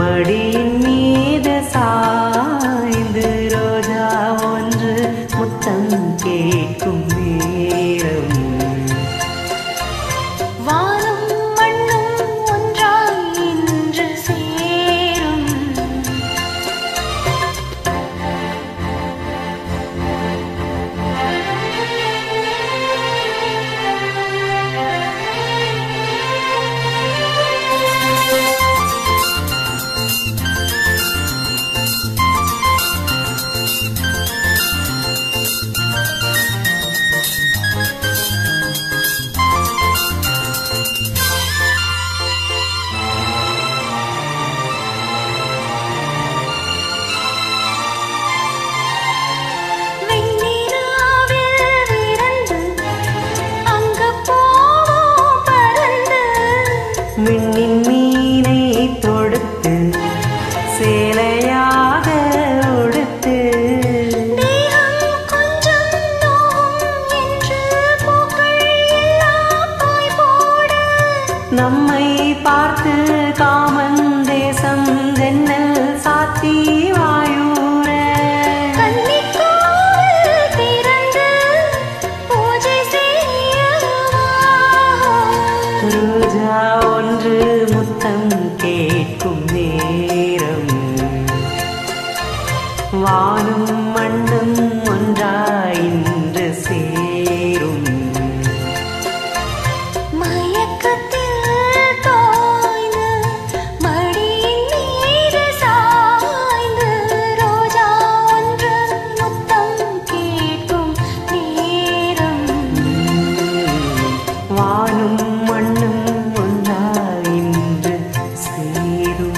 மடியின் மீது சாய்ந்து ரோஜா ஒன்று முத்தம் கேட்கும் நேரம் வானும் மண்ணும் ஒன்றாய் இன்று சேரும் மின்னின் மீனை தொடுத்து சேலையாக உடுத்து கொஞ்சம் நோகும் என்று பூக்கள் எல்லாம் பாய் போட நம்மை பார்த்து காமன் தேசம் ஜன்னல் சாத்தி வாயூர கன்னிக்காவல் திறந்து பூஜை செய்யவா ரோஜா ஒன்று முத்தம் கேட்கும் நேரம் வானும் மண்ணும் ஒன்றாய் இன்று சேரும் மயக்கத்தில் தோய்ந்து மடியின் மீது சாய்ந்து ரோஜா ஒன்று முத்தம் கேட்கும் நேரம் வானும் மண்ணும் ஒன்றாய் இன்று சேரும்